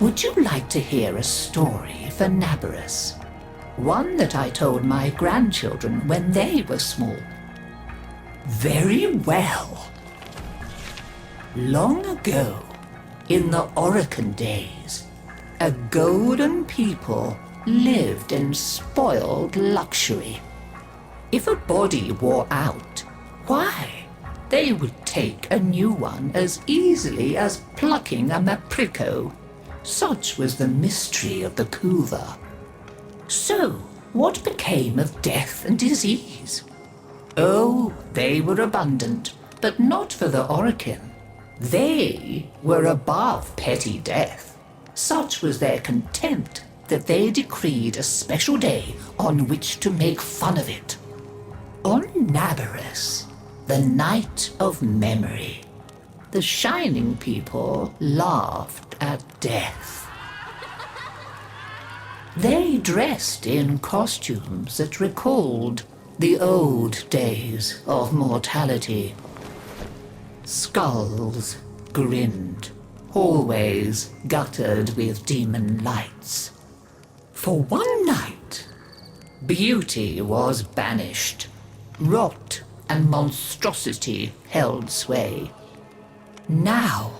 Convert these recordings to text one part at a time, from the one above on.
Would you like to hear a story for Naberus? One that I told my grandchildren when they were small. Very well. Long ago, in the Orokin days, a golden people lived in spoiled luxury. If a body wore out, why, they would take a new one as easily as plucking a maprico. Such was the mystery of the Kuva. So, what became of death and disease? Oh, they were abundant, but not for the Orokin. They were above petty death. Such was their contempt that they decreed a special day on which to make fun of it. On Naberus, the night of memory, the shining people laughed at death. They dressed in costumes that recalled the old days of mortality. Skulls grinned, hallways guttered with demon lights. For one night, beauty was banished, rot and monstrosity held sway. Now,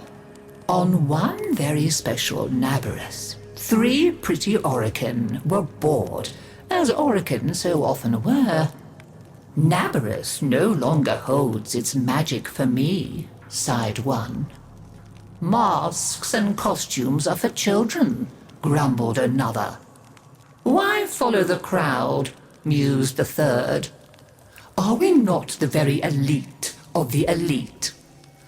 on one very special Naberus, 3 pretty Orokin were bored, as Orokin so often were. Naberus no longer holds its magic for me, sighed one. Masks and costumes are for children, grumbled another. Why follow the crowd, mused the third. Are we not the very elite of the elite?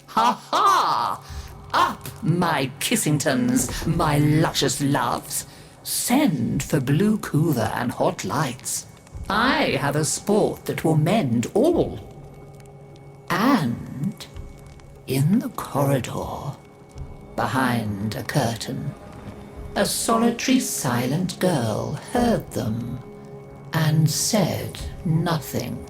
Ha ha! Up, my Kissingtons, my luscious loves. Send for blue Kuva and hot lights. I have a sport that will mend all. And in the corridor, behind a curtain, a solitary silent girl heard them and said nothing.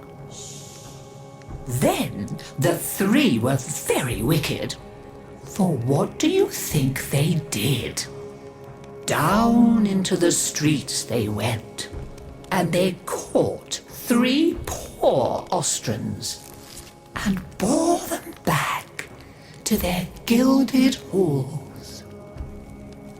Then the 3 were very wicked. For what do you think they did? Down into the streets they went, and they caught 3 poor Ostrans and bore them back to their gilded halls.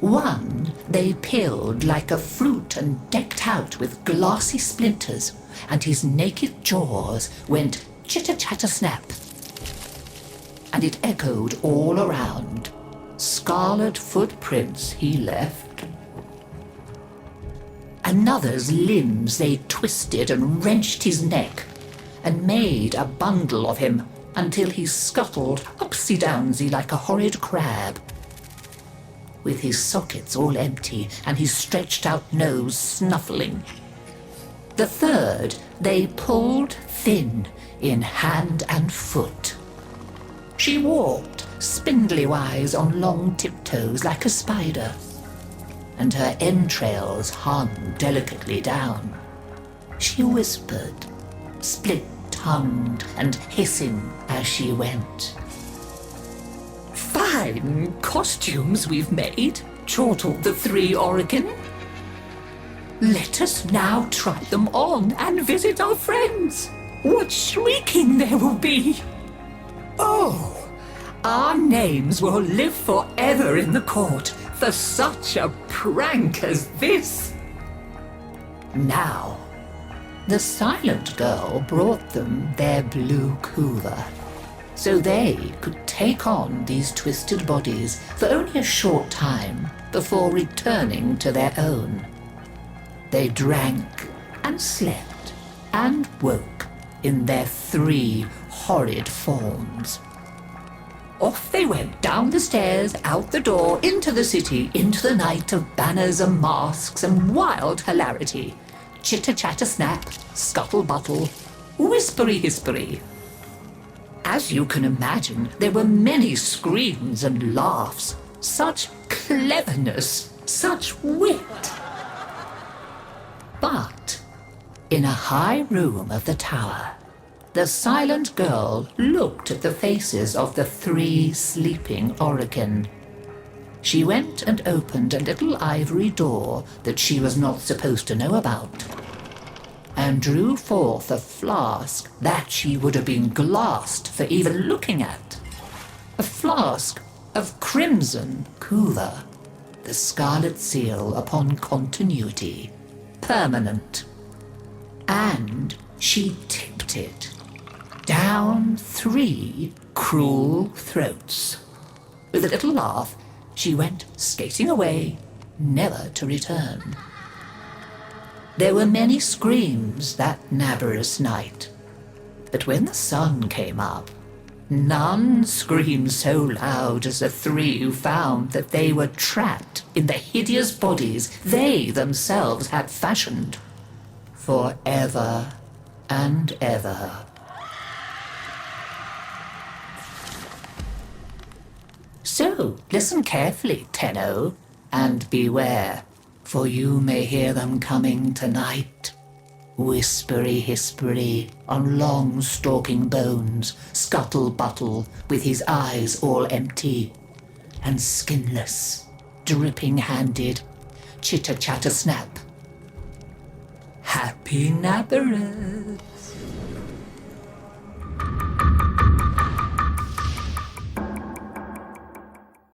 One they peeled like a fruit and decked out with glassy splinters, and his naked jaws went chitter-chatter-snap. And it echoed all around. Scarlet footprints he left. Another's limbs they twisted and wrenched his neck, and made a bundle of him until he scuttled upsy-downsy like a horrid crab, with his sockets all empty and his stretched-out nose snuffling. The third they pulled thin in hand and foot. She walked spindly-wise on long tiptoes like a spider, and her entrails hung delicately down. She whispered, split-tongued and hissing as she went. Fine costumes we've made, chortled the 3 Orokin. Let us now try them on and visit our friends. What shrieking there will be! Oh, our names will live forever in the court for such a prank as this. Now, the silent girl brought them their blue Kuva, so they could take on these twisted bodies for only a short time before returning to their own. They drank and slept and woke in their 3 horrid forms. Off they went down the stairs, out the door, into the city, into the night of banners and masks and wild hilarity. Chitter-chatter-snap, scuttle-buttle, whispery-hispery. As you can imagine, there were many screams and laughs. Such cleverness, such wit. But in a high room of the tower, the silent girl looked at the faces of the 3 sleeping Orokin. She went and opened a little ivory door that she was not supposed to know about, and drew forth a flask that she would have been glassed for even looking at. A flask of crimson kuva, the scarlet seal upon continuity, permanent. And she tipped it down 3 cruel throats. With a little laugh, she went skating away, never to return. There were many screams that Naberus night, but when the sun came up, none screamed so loud as the 3 who found that they were trapped in the hideous bodies they themselves had fashioned, forever and ever. So, listen carefully, Tenno, and beware, for you may hear them coming tonight. Whispery-hispery on long stalking bones, scuttle-buttle with his eyes all empty, and skinless, dripping-handed, chitter-chatter-snap. Happy Naberus!